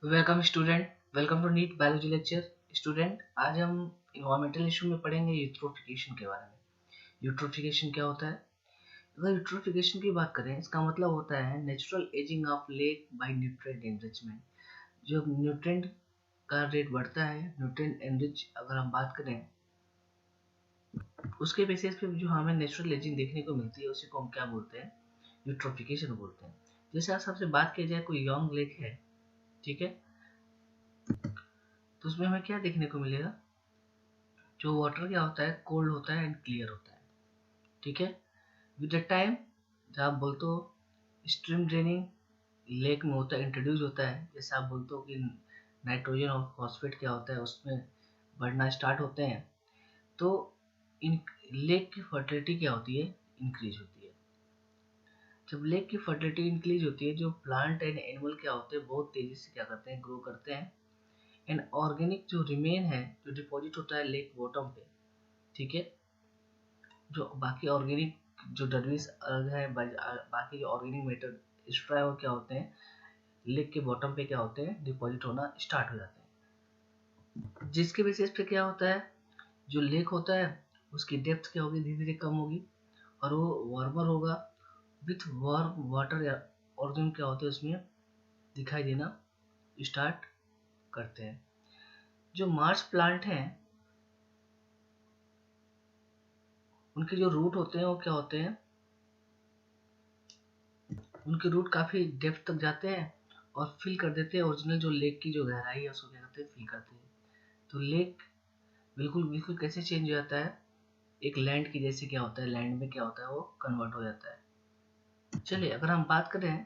Welcome student, welcome to NEET biology lecture. Student, आज हम environmental issue में पढ़ेंगे यूट्रोफिकेशन के बारे में। यूट्रोफिकेशन क्या होता है? अगर यूट्रोफिकेशन की बात करें, इसका मतलब होता है natural ageing of lake bye nutrient enrichment. जो न्यूट्रिएंट का रेट बढ़ता है, न्यूट्रिएंट एनरिच अगर हम बात करें, उसके बेसिस पे जो हमें नेचुरल एजिंग देखने को मिलती है, उसी को हम क्या बोलते हैं? यूट्रोफिकेशन बोलते हैं। जैसे आज सबसे बात की जाए, कोई यंग लेक है, ठीक है, तो उसमें हमें क्या देखने को मिलेगा? जो वाटर क्या होता है, कोल्ड होता है एंड क्लियर होता है, ठीक है। विद द टाइम जब आप बोलते हो स्ट्रीम ड्रेनिंग लेक में होता है, इंट्रोड्यूस होता है, जैसे आप बोलते हो कि नाइट्रोजन और फॉस्फेट क्या होता है, उसमें बढ़ना स्टार्ट होते हैं, तो इन लेक की फर्टिलिटी क्या होती है? इंक्रीज होती है। जब लेक की फर्टिलिटी इंक्रीज होती है, जो प्लांट एंड एनिमल क्या होते हैं, बहुत तेजी से क्या करते हैं? ग्रो करते हैं। एंड ऑर्गेनिक जो रिमेन है, जो डिपॉजिट होता है लेक बॉटम पे, ठीक है, जो बाकी ऑर्गेनिक जो डर्विस है, बाकी जो ऑर्गेनिक मैटर एक्स्ट्रा है, वो क्या होते हैं? लेक के बॉटम पे क्या होते हैं? डिपॉजिट होना स्टार्ट हो जाते हैं। जिसके बेसिस पे क्या होता है, जो लेक होता है उसकी डेप्थ क्या होगी? धीरे धीरे कम होगी और वो वार्मर होगा। विथ वार्म वाटर या ऑर्गेनिज्म क्या होते हैं उसमें दिखाई देना स्टार्ट करते हैं। जो मार्स प्लांट हैं, उनके जो रूट होते हैं वो क्या होते हैं? उनके रूट काफ़ी डेप्थ तक जाते हैं और फिल कर देते हैं ओरिजिनल जो लेक की जो गहराई है, उसको क्या करते हैं? फिल करते हैं। तो लेक बिल्कुल बिल्कुल कैसे चेंज हो जाता है? एक लैंड की जैसे क्या होता है, लैंड में क्या होता है? वो कन्वर्ट हो जाता है। चलिए, अगर हम बात करें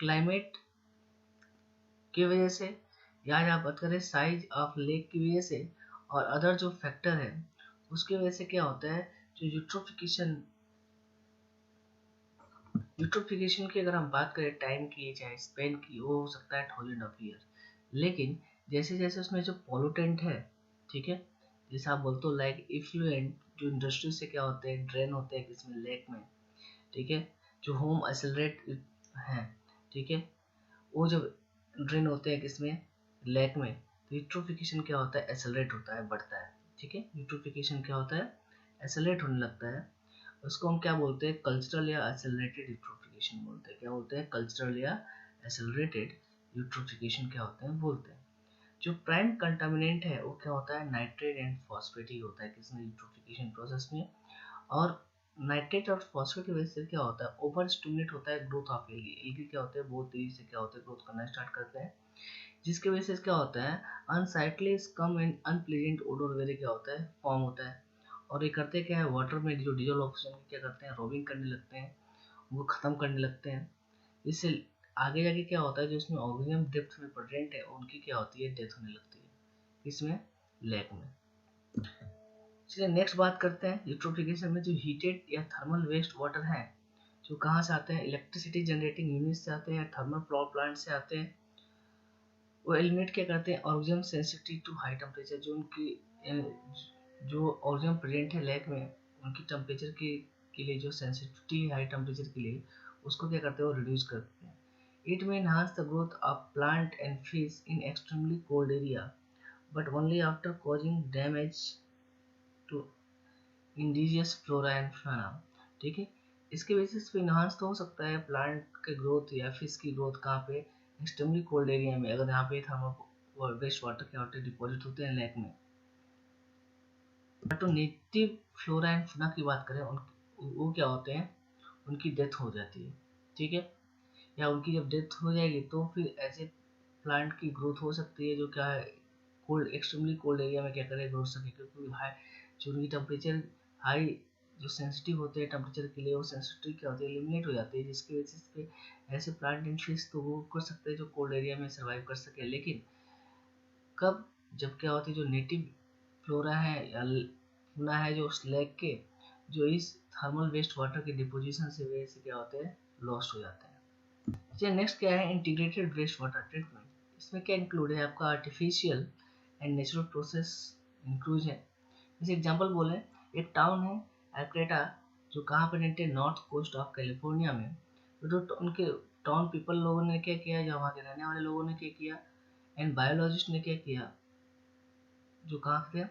क्लाइमेट की वजह से, या आप बात करें साइज ऑफ लेक की वजह से और अदर जो फैक्टर है उसकी वजह से क्या होता है? जो यूट्रोफिकेशन की अगर हम बात करें टाइम की चाहे स्पेन की, वो हो सकता है 1000 ऑफ ईयर। लेकिन जैसे जैसे उसमें जो पॉल्यूटेंट है, ठीक है, जैसे आप बोलते हो लाइक इफ्लुएंट, जो इंडस्ट्री से क्या होते हैं? ड्रेन होते हैं किसमें? लेक में, ठीक है। जो होम एक्सेलरेट हैं, ठीक है, वो जब ड्रेन होते हैं किसमें? लेक में, तो यूट्रोफिकेशन क्या होता है? एक्सेलरेट होता है, बढ़ता है, ठीक है। यूट्रोफिकेशन क्या होता है? एक्सेलरेट होने लगता है। उसको हम क्या बोलते हैं? कल्चरल या एक्सेलरेटेड यूट्रोफिकेशन बोलते हैं। क्या बोलते हैं? कल्चरल या एक्सेलरेटेड यूट्रोफिकेशन क्या होते हैं? बोलते हैं। जो प्राइम कंटामिनेंट है वो क्या होता है? नाइट्रेट एंड फॉस्फेट ही होता है किसमें? यूट्रोफिकेशन प्रोसेस में। और नाइट्रेट और फॉस्फेट की वजह से क्या होता है? ओवर स्टिमुलेट होता है ग्रोथ ऑफ एल्गी। एल्गी क्या होते हैं? बहुत तेजी से क्या होते हैं? ग्रोथ करना स्टार्ट करते हैं, जिसकी वजह से क्या होता है? अनसाइक्ली कम एंड अनप्लेजेंट ओडोर वगैरह क्या होता है? फॉर्म होता है। और ये करते क्या है? वाटर में जो डिजोल्व ऑक्सीजन क्या करते हैं? रोबिंग करने लगते हैं, वो खत्म करने लगते हैं। इससे आगे जाके क्या होता है? जो उसमें ऑर्गेनिज्म डेप्थ में प्रेजेंट है, उनकी क्या होती है? डेथ होने लगती है। इसमें लेक में। चलिए नेक्स्ट बात करते हैं यूट्रोफिकेशन में। जो हीटेड या थर्मल वेस्ट वाटर है, जो कहाँ से आते हैं? इलेक्ट्रिसिटी जनरेटिंग यूनिट से आते हैं, थर्मल पावर प्लांट से आते हैं। वो एलिमिनेट क्या करते हैं? Organism sensitive to high temperature. जो उनकी जो ऑर्गेनिज्म प्रेजेंट है लेक में, उनकी टेम्परेचर के लिए जो सेंसिटिविटी है हाई टेम्परेचर के लिए, उसको क्या करते हैं? वो रिड्यूस करते हैं। इट में enhance the growth of plant and fish in extremely cold area, but only after causing damage to indigenous flora and फाना, ठीक है। इसके बेसिस पे इन्हांस तो हो सकता है प्लांट के ग्रोथ या फिश की ग्रोथ कहाँ पे? एक्सट्रीमली कोल्ड एरिया में, अगर यहाँ पे थर्मल वेस्ट वाटर क्या होते हैं? डिपॉजिट होते हैं लेक में। तो नेटिव फ्लोरा एंड फाना की बात करें, वो क्या होते हैं? उनकी डेथ हो जाती है, ठीक है। या उनकी जब डेथ हो जाएगी तो फिर ऐसे प्लांट की ग्रोथ हो सकती है जो क्या है? कोल्ड, एक्सट्रीमली कोल्ड एरिया में क्या करे? ग्रोथ सके, क्योंकि हाई जो उनकी टेम्परेचर हाई जो सेंसिटिव होते हैं टेम्परेचर के लिए, वो सेंसिटिव क्या होते हैं? एलिमिनेट हो जाते हैं, जिसकी वजह से ऐसे प्लांट एंड फिश तो वो कर सकते हैं जो कोल्ड एरिया में सर्वाइव कर सके। लेकिन कब? जब क्या होती है? जो नेटिव फ्लोरा है या फौना है जो उस लेक के, जो इस थर्मल वेस्ट वाटर के डिपोजिशन से वजह से क्या होते हैं? लॉस्ट हो जाते हैं। चलिए नेक्स्ट क्या है? Integrated waste water treatment. इसमें क्या इंक्लूड है आपका? Artificial and natural process include है। जैसे एग्जांपल बोले, एक टाउन है एल्क्रेटा, जो कहाँ पर रहते हैं? नॉर्थ कोस्ट ऑफ कैलिफोर्निया में। तो जो उनके टाउन पीपल लोगों ने क्या किया, जो वहाँ के रहने वाले लोगों ने क्या किया? एंड बायोलॉजिस्ट ने क्या किया, जो कहाँ थे,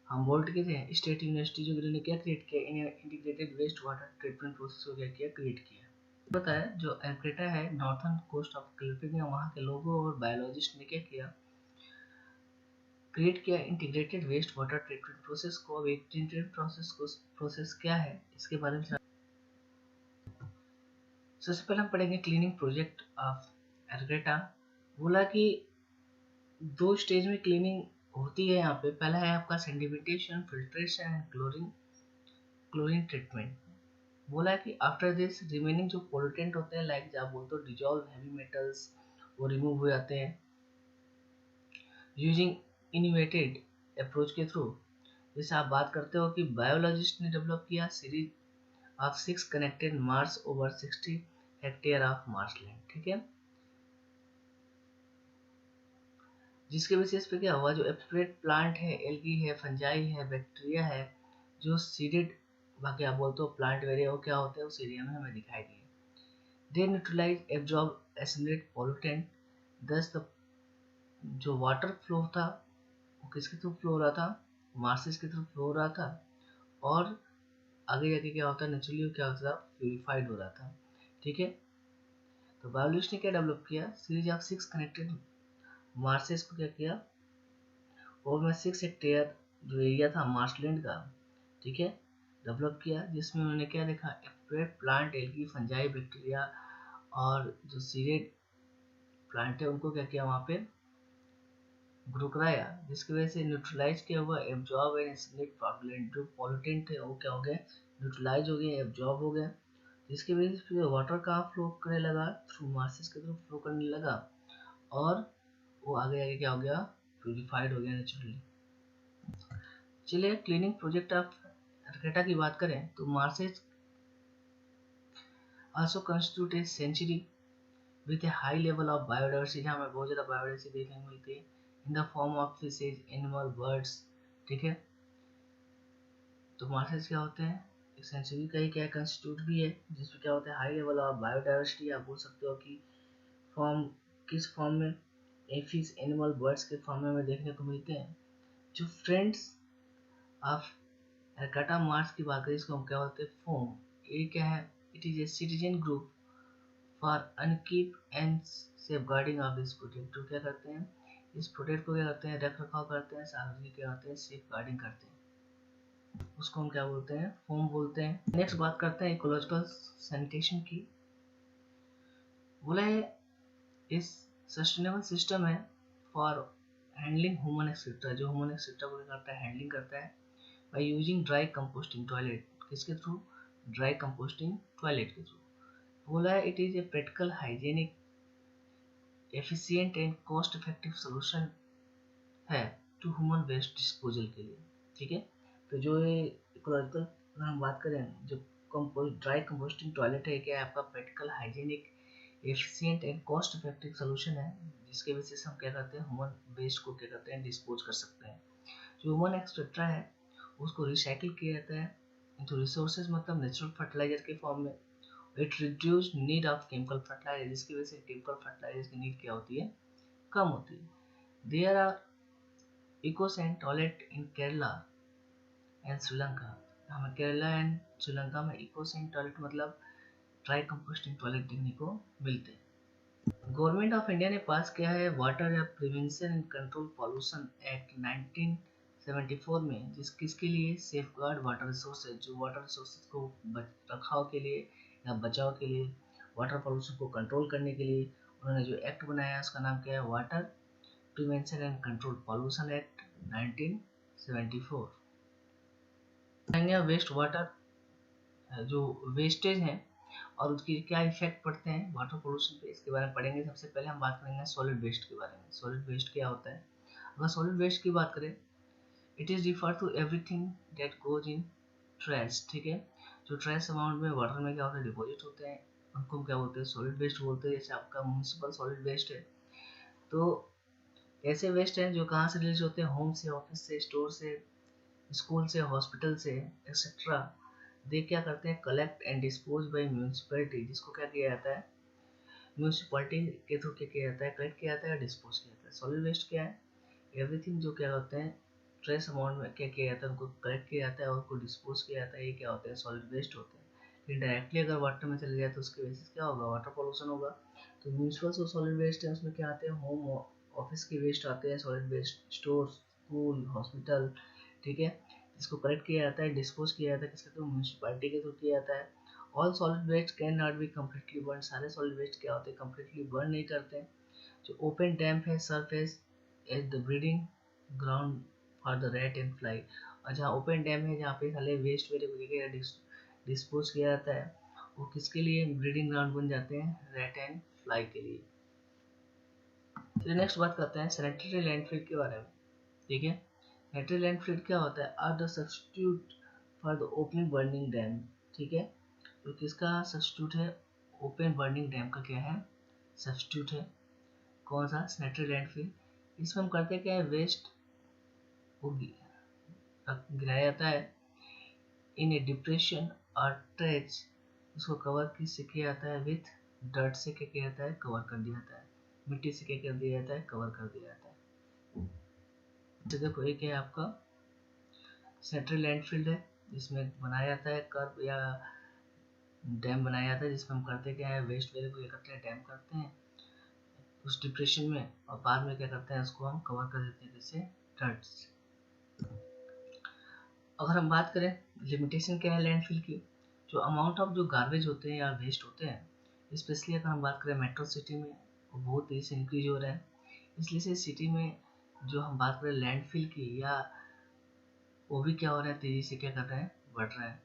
हम बोल्ट के थे, स्टेट यूनिवर्सिटी जो ने क्या क्रिएट किया, integrated waste water treatment process को क्या किया, क्रिएट किया। बताया जो एल्क्रेटा है नॉर्थर्न कोस्ट ऑफ कैलिफोर्निया, वहाँ के लोगों और बायोलॉजिस्ट ने क्या किया, क्रिएट किया integrated waste water treatment process को। अब एक ट्रीटमेंट प्रोसेस क्या है इसके बारे में सबसे पहले हम पढ़ेंगे क्लीनिंग प्रोजेक्ट ऑफ एल्क्रेटा। बोला कि 2 स्टेज में क्लीनिंग होती है यहाँ पे। पहला है आपका sedimentation, filtration and chlorine treatment. बोला कि आफ्टर दिस रिमेनिंग जो पोल्यूटेंट होते हैं लाइक आप बोलते हो डिजॉल्व हैवी मेटल्स, वो रिमूव हो जाते हैं यूजिंग इनोवेटेड अप्रोच के थ्रू। जैसे आप बात करते हो कि बायोलॉजिस्ट ने डेवलप किया series of 6 connected Mars over 60 hectare of marshland, ठीक है, जिसके बेसिस पे क्या हुआ, जो एप्रोप्रिएट प्लांट है, एल्गी है, फंजाई है, बैक्टीरिया है, जो सीडेड बाकी आप बोलते हो प्लांट वेरिया, वो क्या होते हैं उस एरिया में हमें दिखाई दिए। दे न्यूट्रलाइज एब्जॉर्ब एसिमिलेट पोल्यूटेंट। दस द जो वाटर फ्लो था वो किसके थ्रू फ्लो हो रहा था, मार्सेस के थ्रू फ्लो हो रहा था, और आगे जाके क्या होता है नेचुरली क्या होता था, प्यूरिफाइड हो रहा था, ठीक है। तो बायोलॉजिस्ट ने क्या डेवलप किया, सीरीज ऑफ 6 कनेक्टेड मार्सेस को क्या किया, और में 6 हेक्टेयर जो एरिया था मार्शलैंड का, ठीक है, डेवलप किया, जिसमें उन्होंने क्या देखा, appropriate plant, algae, fungi, bacteria और जो सीडेड प्लांट है उनको क्या किया वहाँ पे ग्रो कराया, जिसकी वजह से न्यूट्रलाइज क्या हुआ, एब्जॉर्ब एंड एसिमिलेट पॉल्यूटेंट। जो पॉल्यूटेंट है वो क्या हो गए, न्यूट्रलाइज हो गए, एब्जॉर्ब हो गए, जिसकी वजह से वाटर कहाँ फ्लो करने लगा, थ्रू मार्सेस के थ्रू फ्लो करने लगा, और वो आगे आगे क्या हो गया, प्यूरिफाइड हो गया नेचुरली। चलिए क्लीनिंग प्रोजेक्ट ऑफ एल्क्रेटा की बात करें तो marshes also constitute a sanctuary with a high level of biodiversity, जहाँ हमें बहुत ज़्यादा बायोडाइवर्सिटी देखने को मिलती है in the form of fishes, animal, birds, ठीक है। तो मार्सेस क्या होते हैं, एक सेंचुरी का ही क्या कंस्टिट्यूट भी है, जिसमें क्या होता है हाई लेवल ऑफ बायोडाइवर्सिटी। आप बोल सकते हो कि फॉर्म किस फॉर्म में, एफिस, एनिमल, बर्ड्स के फॉर्म में हमें देखने को मिलते हैं। जो फ्रेंड्स ऑफ एल्क्रेटा मार्स की बात करें, इसको हम क्या बोलते हैं, फोम। ये क्या है, it is a citizen group for upkeep and safeguarding of this project. जो क्या करते हैं, इस प्रोजेक्ट को क्या करते हैं, रख रखाव करते हैं, सार्वजनिक क्या करते हैं, सेफ गार्डिंग करते हैं, उसको हम क्या बोलते हैं, फोम बोलते हैं। नेक्स्ट बात करते हैं इकोलॉजिकल सैनिटेशन की। बोला है इस सस्टेनेबल सिस्टम है फॉर हैंडलिंग ह्यूमन एक्सेट्रा। जो ह्यूमन एक्सेट्रा को क्या करता है, हैंडलिंग करता है by using dry composting toilet. किसके थ्रू, ड्राई कंपोस्टिंग टॉयलेट के थ्रू। बोला है it is a practical, hygienic, efficient and cost effective solution है टू ह्यूमन वेस्ट डिस्पोजल के लिए, ठीक है। तो जो ये इकोलॉजिकल अगर हम बात करें, जो कंपोस्ट ड्राई कंपोस्टिंग टॉयलेट है, क्या है आपका practical, hygienic, efficient and cost effective solution है, जिसके वजह से हम क्या करते हैं, ह्यूमन वेस्ट को क्या करते हैं, डिस्पोज कर सकते हैं। जो ह्यूमन एक्सट्रा है उसको रिसाइकिल किया जाता है इनटू रिसोर्सेज, मतलब नेचुरल फर्टिलाइजर के फॉर्म में। It reduce need of chemical fertiliser, जिसकी वजह से केमिकल फर्टिलाइजर की नीड क्या होती है, कम होती है। There are ecosan toilet in Kerala and Sri Lanka. हमें केरला एंड श्रीलंका में इकोसैन टॉयलेट मतलब ड्राई कंपोस्टिंग टॉयलेट देखने को मिलते हैं। गवर्नमेंट ऑफ इंडिया ने पास किया है वाटर या prevention and control pollution act 1974 में, जिस किसके लिए, सेफ गार्ड वाटर रिसोर्सेज। जो वाटर रिसोर्सेज को रखाव के लिए या बचाव के लिए, वाटर पॉल्यूशन को कंट्रोल करने के लिए उन्होंने जो एक्ट बनाया उसका नाम क्या है, water prevention and control pollution act 1974। Waste water जो वेस्टेज हैं और उसकी क्या इफेक्ट पड़ते हैं वाटर पोल्यूशन पे, इसके बारे में पढ़ेंगे। सबसे पहले हम बात करेंगे सॉलिड वेस्ट के बारे में। सॉलिड वेस्ट क्या होता है, अगर सॉलिड वेस्ट की बात करें, it is refer to everything that goes in trash, ठीक है। जो ट्रैश अमाउंट में वाटर में क्या होता है, डिपॉजिट होते हैं, उनको हम क्या बोलते हैं, सॉलिड वेस्ट बोलते हैं। जैसे आपका म्यूनसिपल सॉलिड वेस्ट है, तो ऐसे वेस्ट हैं जो कहाँ से रिलीज होते हैं, होम से, ऑफिस से, स्टोर से, स्कूल से, हॉस्पिटल से, एक्सेट्रा। दे क्या करते हैं, collect and dispose by municipality, जिसको क्या किया जाता है, म्यूनसिपैलिटी के थ्रू क्या किया जाता है, कलेक्ट किया जाता है, डिस्पोज किया जाता है। है। सॉलिड वेस्ट क्या है? एवरीथिंग जो क्या होते हैं ट्रेस अमाउंट में क्या किया जाता है, उनको कलेक्ट किया जाता है और उनको डिस्पोज किया जाता है, ये क्या होते हैं? सॉलिड वेस्ट होते हैं। लेकिन डायरेक्टली अगर वाटर में चले जाए तो उसकी वजह से क्या होगा? वाटर पॉल्यूशन होगा। तो म्यूनिसिपल जो सॉलिड वेस्ट है उसमें क्या आते हैं? होम ऑफिस के वेस्ट आते हैं solid waste, store, school, hospital, ठीक है, इसको कलेक्ट किया जाता है, डिस्पोज किया जाता है, किसके थ्रू? म्यूनिसिपैलिटी के थ्रू किया जाता है। All solid waste can not be completely burn, सारे सॉलिड वेस्ट क्या होते हैं? कम्प्लीटली बर्न नहीं करते हैं। जो ओपन डैम्प है surface as the breeding ground for the rat and fly, और जहाँ ओपन डैम है जहाँ पे साले वेस्ट वगैरह डिस्पोज किया जाता है, वो किसके लिए ब्रीडिंग ग्राउंड बन जाते हैं? रैट एंड फ्लाई के लिए। तो नेक्स्ट बात करते हैं सैनिटरी लैंडफिल के बारे में, ठीक है। सैनिटरी लैंडफिल क्या होता है? Are the substitute for the open burning dump, ठीक है। तो किसका सब्स्टिट्यूट है? ओपन बर्निंग डैम का क्या है? सब्स्टिट्यूट है। कौन सा? Sanitary landfill. इसमें हम करते क्या है? वेस्ट को गिराया जाता है इन ए डिप्रेशन और ट्रेच, उसको कवर किससे किया जाता है? विथ डर्ट से क्या किया जाता है? कवर कर दिया जाता है। मिट्टी से क्या कर दिया जाता है? कवर कर दिया जाता है। तो देखो एक है आपका सेंट्रल लैंडफिल है, जिसमें बनाया जाता है कर्व या डैम बनाया जाता है, जिसमें हम करते क्या है? वेस्ट वगैरह को इकट्ठे डैम करते हैं उस डिप्रेशन में, और बाद में क्या करते हैं? उसको हम कवर कर देते हैं जैसे डर्ट से। अगर हम बात करें लिमिटेशन क्या है लैंडफिल की, जो अमाउंट ऑफ जो गार्बेज होते हैं या वेस्ट होते हैं, स्पेशली अगर हम बात करें मेट्रो सिटी में, वो बहुत तेज़ी से इंक्रीज हो रहा है। इसलिए से सिटी में जो हम बात करें लैंडफिल की, या वो भी क्या हो रहा है? तेज़ी से क्या कर रहा है? बढ़ रहा है।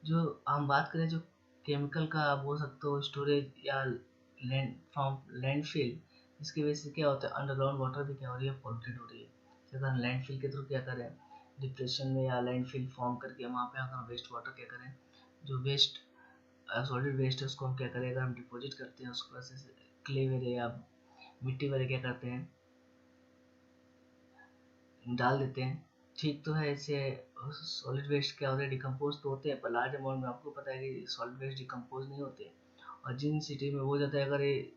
जो हम बात करें जो केमिकल का आप बोल सकते हो स्टोरेज या लैंड फ्रॉम लैंडफिल, इसकी वजह से क्या होता है? अंडरग्राउंड वाटर भी क्या हो रही है? पॉल्यूटेड हो रही है। अगर हम लैंडफिल के थ्रू क्या करें? डिप्रेशन में या लैंडफिल फॉर्म करके वहाँ पे अगर हम वेस्ट वाटर क्या करें? जो वेस्ट सॉलिड वेस्ट है उसको हम क्या करें? अगर हम डिपॉजिट करते हैं उसको ऐसे क्ले वगैरह या मिट्टी वगैरह क्या करते हैं? डाल देते हैं। ठीक तो है, इससे सॉलिड वेस्ट क्या होता है? डिकम्पोज तो होते हैं, पर लार्ज अमाउंट में आपको पता है कि सॉलिड वेस्ट डिकम्पोज नहीं होते। और जिन सिटी में हो जाता है अगर ये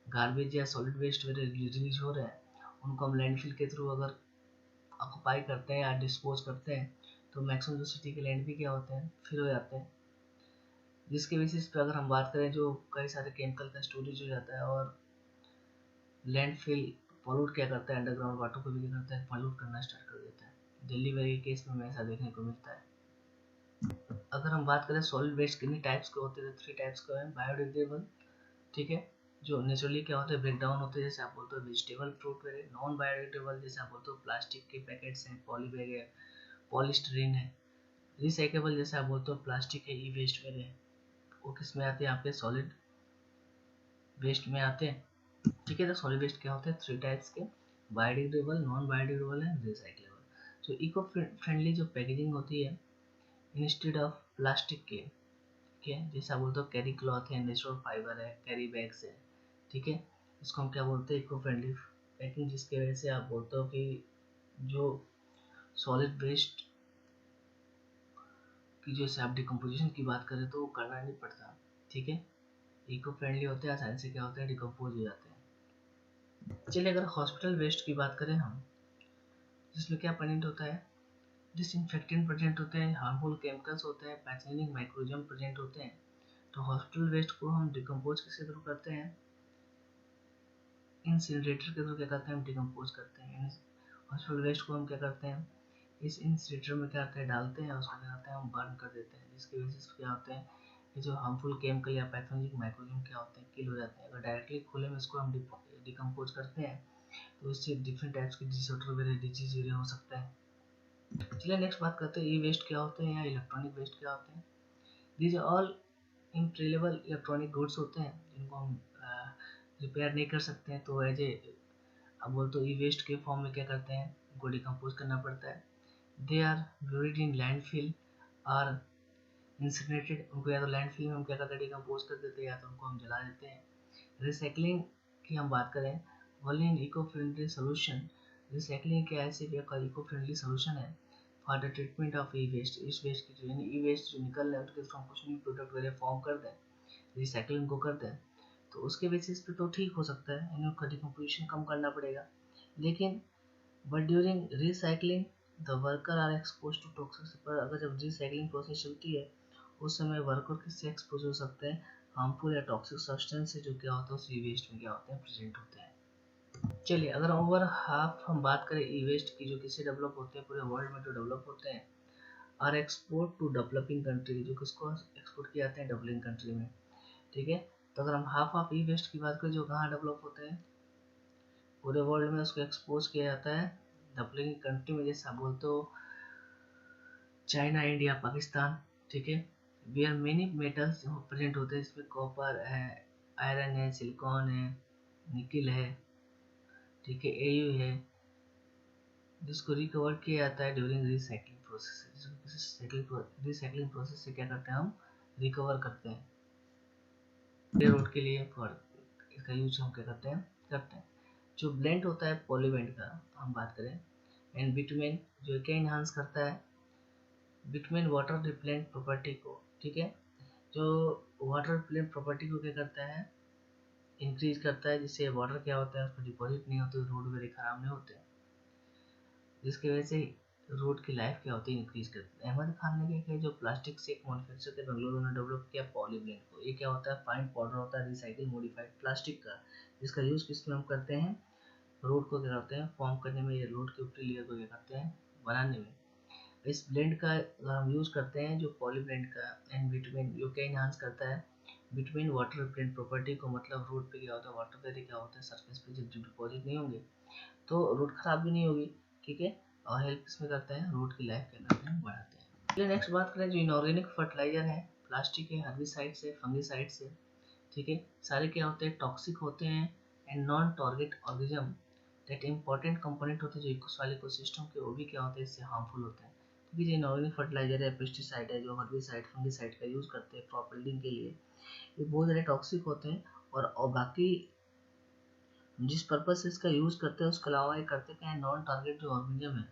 गार्बेज या सॉलिड वेस्ट वगैरह रिलीज हो रहे हैं, उनको हम लैंडफिल के थ्रू अगर ऑक्यूपाई करते हैं या डिस्पोज करते हैं, तो मैक्सिमम जो सिटी के लैंड भी क्या होते हैं? फिल हो जाते हैं। जिसके बेसिस पे अगर हम बात करें जो कई सारे केमिकल का स्टोरेज हो जाता है, और लैंडफिल पॉल्यूट क्या करता है? अंडरग्राउंड वाटर को भी क्या करता है? पॉल्यूट करना स्टार्ट कर देता है। दिल्ली वगैरह के केस में हमें ऐसा देखने को मिलता है। अगर हम बात करें सॉलिड वेस्ट कितने टाइप्स के होते हैं, तो 3 टाइप्स के हैं। बायोडिग्रेडेबल, ठीक है, जो नेचुरली क्या होते हैं? ब्रेक डाउन होते हैं, जैसे आप बोलते हो वेजिटेबल, फ्रूट वगैरह। नॉन बायोडिग्रेडेबल जैसे आप बोलते हो प्लास्टिक के पैकेट्स हैं, पॉली बैग है, पॉलीस्टीरीन है। रिसाइकेबल जैसे आप बोलते हो प्लास्टिक है, ई वेस्ट वगैरह है, वो किस में आते हैं? आपके सॉलिड वेस्ट में आते हैं, ठीक है। तो सॉलिड वेस्ट क्या होते हैं? 3 टाइप्स के, biodegradable, non biodegradable and recyclable. जो इको फ्रेंडली जो पैकेजिंग होती है इंस्टेड ऑफ प्लास्टिक के, ठीक है, जैसे आप बोलते हो कैरी क्लॉथ है, नेचुरल फाइबर है, कैरी बैग्स है, ठीक है, इसको हम क्या बोलते हैं? इको फ्रेंडली पैकिंग, जिसकी वजह से आप बोलते हो कि जो सॉलिड वेस्ट की जो आप डिकम्पोजिशन की बात करें तो वो करना नहीं पड़ता, ठीक है, इको फ्रेंडली होते हैं, आसानी से क्या होता है? डिकम्पोज हो जाते हैं। चलिए अगर हॉस्पिटल वेस्ट की बात करें हम, जिसमें क्या प्रेजेंट होता है? डिसइंफेक्टेंट प्रेजेंट होते हैं, हार्मफुल केमिकल्स होते हैं, पैथोजेनिक माइक्रोजम प्रेजेंट होते हैं। तो हॉस्पिटल वेस्ट को हम डिकम्पोज किसके थ्रू करते हैं? इंसिनरेटर के थ्रू क्या करते हैं? हम डिकम्पोज करते हैं। हॉस्पिटल वेस्ट को हम क्या करते हैं? इस इंसिनरेटर में क्या करते हैं? डालते हैं, उसको क्या करते हैं? हम बर्न कर देते हैं, जिसकी वजह से क्या होते हैं? ये जो हार्मफुल केमिकल या पैथोजेनिक माइक्रोजम क्या होते हैं? किल हो जाते हैं। अगर डायरेक्टली खुले में इसको हम डिकम्पोज करते हैं तो इससे डिफरेंट टाइप्स की डिसऑर्डर वगैरह, डिजीज वगैरह हो सकते हैं। चलिए नेक्स्ट बात करते हैं ई वेस्ट क्या होते हैं या इलेक्ट्रॉनिक वेस्ट क्या होते हैं। दीज ऑल इम्प्रेलेबल इलेक्ट्रॉनिक गुड्स होते हैं जिनको हम रिपेयर नहीं कर सकते हैं, तो एज ए अब बोल तो ई वेस्ट के फॉर्म में क्या करते हैं? उनको डिकम्पोज करना पड़ता है। They are buried in landfill और इंसिनरेटेड, उनको या तो लैंडफिल में हम क्या करते हैं? डिकम्पोज कर देते हैं, या तो उनको हम जला देते हैं। रिसाइकलिंग की हम बात करें, only in eco friendly solution, recycling क्या है? सिर्फ एक इको फ्रेंडली सोल्यूशन है for the treatment of e waste. इस वेस्ट की जो ई वेस्ट जो निकल रहा है उसके थ्रू हम कुछ भी प्रोडक्ट वगैरह फॉर्म कर दें, रिसाइकलिंग को कर दें, तो उसके बेसिस पे तो ठीक हो सकता है, इनको डिकम्पोजिशन कम करना पड़ेगा। लेकिन but during recycling the worker are expose to toxic. पर अगर जब रिसाइकलिंग प्रोसेस चलती है उस समय वर्कर किससे एक्सपोज हो सकते हैं, हार्मफुल या टॉक्सिक सब्सटेंस से, जो क्या होता है उस ई वेस्ट में क्या होते हैं, प्रेजेंट होते हैं। चलिए, अगर ओवर हाफ हम बात करें ई वेस्ट की, जो किससे डेवलप होते हैं, पूरे वर्ल्ड में जो डेवलप होते हैं, are export to developing country, जो किसको एक्सपोर्ट किए जाते हैं, डेवलपिंग कंट्री में। ठीक है, तो अगर हम हाफ ऑफ ई वेस्ट की बात करें जो कहाँ डेवलप होते हैं, पूरे वर्ल्ड में उसको एक्सपोज किया जाता है डेवलपिंग कंट्री में, जैसे आप बोलते हो चाइना, इंडिया, पाकिस्तान। ठीक है, वेयर मेनी मेटल्स प्रेजेंट होते हैं, इसमें कॉपर है, आयरन है, सिलिकॉन है, निकिल है, ठीक है, एयू है, जिसको रिकवर किया जाता है during recycling process. Recycling process से क्या करते हैं, हम रिकवर करते हैं रोड के लिए, फॉर इसका यूज हम क्या करते हैं। जो ब्लेंड होता है पॉलीवेंट का हम बात करें, एंड बिटुमेन जो क्या इन्हांस करता है, बिटुमेन वाटर रिपेलेंट प्रॉपर्टी को। ठीक है, जो वाटर रिपेलेंट प्रॉपर्टी को क्या करता है, इंक्रीज करता है, जिससे वाटर क्या होता है उस पर डिपॉजिट नहीं होते, रोड वगैरह खराब नहीं होते, जिसकी वजह से रोड की लाइफ क्या होती है, इंक्रीज करती है। अहमद खान ने क्या किया, जो प्लास्टिक से एक मैन्युफैक्चर थे बेंगलुरु ने डेवलप किया पॉलीब्लेंड को। ये क्या होता है, फाइन पाउडर होता है रिसाइकिल मॉडिफाइड प्लास्टिक का, जिसका यूज किस में हम करते हैं, रोड को क्या करते हैं फॉर्म करने में, या रोड के ऊपरी लेयर को क्या करते हैं बनाने में। इस ब्लेंड का अगर हम यूज करते हैं, जो पॉली ब्लेंड का, एंड बिटवीन जो क्या इन्हांस करता है, बिटवीन वाटर रिपेलेंट प्रॉपर्टी को, मतलब रोड पे क्या होता है, वाटर पे क्या होता है सरफेस पे जब डिपॉजिट नहीं होंगे तो रोड खराब भी नहीं होगी। ठीक है, और हेल्प इसमें करते हैं, रोड की लाइफ क्या करते हैं, बढ़ाते हैं। चलिए नेक्स्ट बात करें, जो इनऑर्गेनिक फर्टिलाइजर है, प्लास्टिक है, हर्बिसाइड से, फंगिसाइड से। ठीक है, सारे क्या होते हैं, टॉक्सिक होते हैं, and non target organism that important component होते हैं जो इकोसिस्टम के, वो भी क्या होते हैं, इससे हार्मफुल होते हैं। क्योंकि जो इनऑर्गेनिक फर्टिलाइजर है, पेस्टिसाइड है, जो हर्बिसाइड फंगिसाइड का यूज करते हैं क्रॉप बिल्डिंग के लिए, ये बहुत ज़्यादा टॉक्सिक होते हैं। और बाकी जिस पर्पज से इसका यूज करते हैं उसके अलावा ये करते क्या है, नॉन टारगेट जो ऑर्गेनिज्म है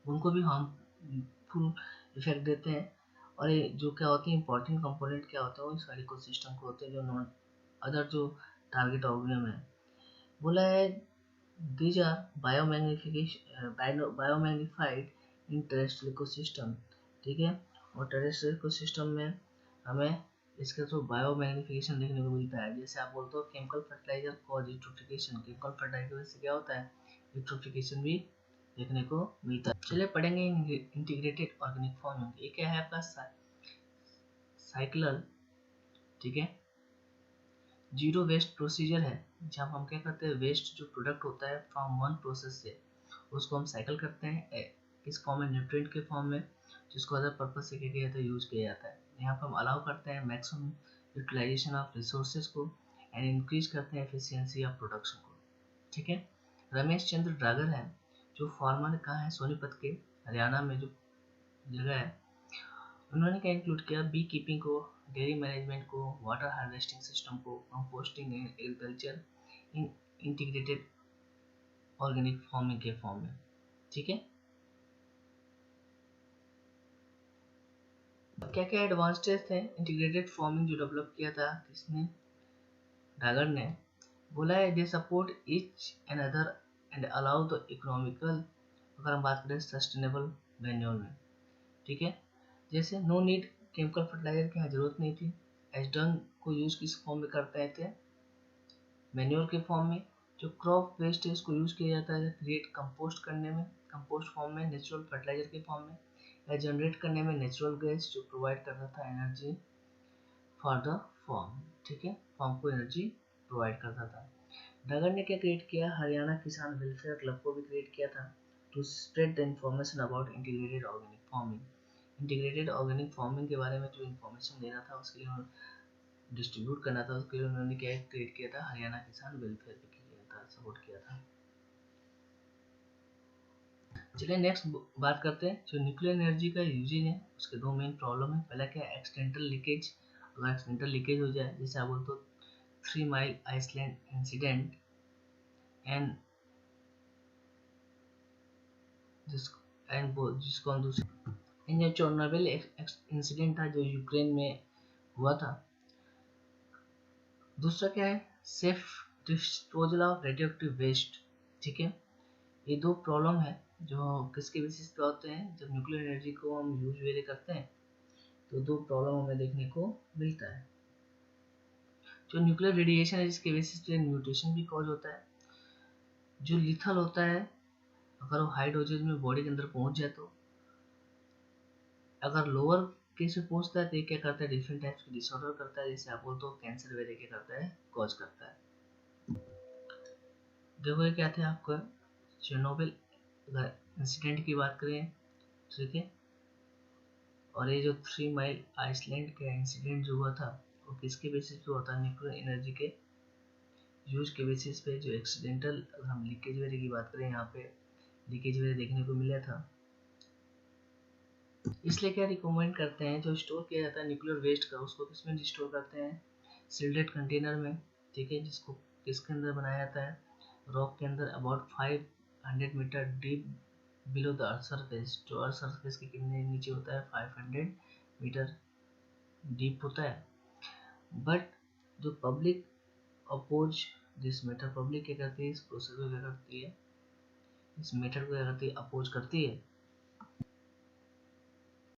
उनको भी हार्मफुल इफेक्ट देते हैं। और ये जो क्या होती है, इंपॉर्टेंट कंपोनेंट क्या होते हैं, वो इस इकोसिस्टम को होते हैं, जो नॉन अदर जो टारगेट ऑर्गेनिज्म है। बोला है these are biomagnified in terrestrial ecosystem। ठीक है, और टेरेस्ट्रियल इकोसिस्टम में हमें इसके थ्रू बायोमैग्निफिकेशन देखने को मिलता है। जैसे आप बोलते हो chemical fertiliser cause eutrophication, chemical fertiliser से क्या होता है, यूट्रोफिकेशन भी देखने को मिलता है। चलिए पढ़ेंगे इंटीग्रेटेड ऑर्गेनिक फार्मिंग। ये क्या है आपका साइक्लर, ठीक है, जीरो वेस्ट प्रोसीजर है, जब हम क्या करते हैं, वेस्ट जो प्रोडक्ट होता है फ्रॉम वन प्रोसेस से, उसको हम साइकिल करते हैं किस फॉर्म में, न्यूट्रिएंट के फॉर्म में, जिसको अदर पर्पज से क्या किया जाता है, यूज किया जाता है। यहाँ पर हम अलाउ करते हैं मैक्सिमम यूटिलाइजेशन ऑफ रिसोर्सेज को, एंड इंक्रीज करते हैं एफिशिएंसी ऑफ प्रोडक्शन को। ठीक है, रमेश चंद्र ड्रागर है, जो फार्मर कहाँ है, सोनीपत के, हरियाणा में जो जगह है, उन्होंने क्या इंक्लूड किया, बी कीपिंग को, डेयरी मैनेजमेंट को, वाटर हार्वेस्टिंग सिस्टम को, composting and agriculture in integrated organic farming के फॉर्म में। ठीक है, क्या क्या एडवांटेज थे इंटीग्रेटेड फार्मिंग जो डेवलप किया था किसने, डागर ने। बोला है they support each and other and allow the economical, अगर हम बात करें सस्टेनेबल मैन्योर में। ठीक है, जैसे नो नीड केमिकल फर्टिलाइजर की जरूरत नहीं थी, एसडंग को यूज किस फॉर्म में करते थे, मैन्योर के फॉर्म में। जो क्रॉप वेस्ट है उसको यूज किया जाता है क्रिएट कंपोस्ट करने में, कंपोस्ट फॉर्म में, नेचुरल फर्टिलाइजर के फॉर्म में, या जनरेट करने में नेचुरल गैस जो प्रोवाइड करता था एनर्जी फॉर द फॉर्म। ठीक है, फॉर्म को एनर्जी प्रोवाइड करता था। डगर ने क्या क्रिएट किया, हरियाणा किसान वेलफेयर क्लब को भी क्रिएट किया था, to spread the information about integrated organic farming. Integrated organic farming के बारे में जो इन्फॉर्मेशन देना था, उसके लिए डिस्ट्रीब्यूट करना था, उसके लिए उन्होंने क्या क्रिएट किया था, हरियाणा किसान वेलफेयर भी किया था, सपोर्ट किया था। चलिए नेक्स्ट बात करते हैं, जो न्यूक्लियर एनर्जी का यूजेज है उसके दो मेन प्रॉब्लम है। पहला क्या है, एक्सीडेंटल लीकेज। अगर एक्सीडेंटल लीकेज हो जाए, जैसे आप बोलते हो 3 माइल आइसलैंड इंसिडेंट, एंड जिसको हम दूसरे, जो चोरनोबिल इंसिडेंट था जो यूक्रेन में हुआ था, दूसरा क्या है, safe disposal of radioactive waste. ठीक है, ये दो प्रॉब्लम है जो किसके बेसिस पे होते हैं, जब न्यूक्लियर एनर्जी को हम यूज वेले करते हैं तो दो प्रॉब्लम हमें देखने को मिलता है। जो न्यूक्लियर रेडिएशन है जिसके बेसिस पे म्यूटेशन भी कॉज होता है, जो लिथल होता है अगर वो हाई डोजेज में बॉडी के अंदर पहुंच जाए तो, अगर लोअर केस में पहुंचता है तो ये क्या करता है, डिफरेंट टाइप्स के डिसऑर्डर करता है, जैसे आप बोलते हो कैंसर वगैरह क्या करता है, कॉज करता है। देखो ये क्या थे आपको चेरनोबिल इंसिडेंट की बात करें, ठीक है, और ये जो 3 माइल आइसलैंड का इंसिडेंट जो हुआ था वो किसके बेसिस पे हुआ था, न्यूक्लियर एनर्जी के यूज के बेसिस पे। जो एक्सीडेंटल अगर हम लीकेज वगैरह की बात करें, यहाँ पे लीकेज वगैरह देखने को मिला था। इसलिए क्या रिकमेंड करते हैं, जो स्टोर किया जाता है न्यूक्लियर वेस्ट का उसको किसमें स्टोर करते हैं, सील्डेड कंटेनर में। ठीक है, जिसको किसके अंदर बनाया जाता है, रॉक के अंदर about 500 metre deep below the earth surface. जो अर्थ सरफेस के कितने नीचे होता है, 500 मीटर डीप होता है। बट जो public oppose this method, public क्या करती है, इस प्रोसेस को क्या करती है, इस मेथड को क्या करती है, अपोज करती है।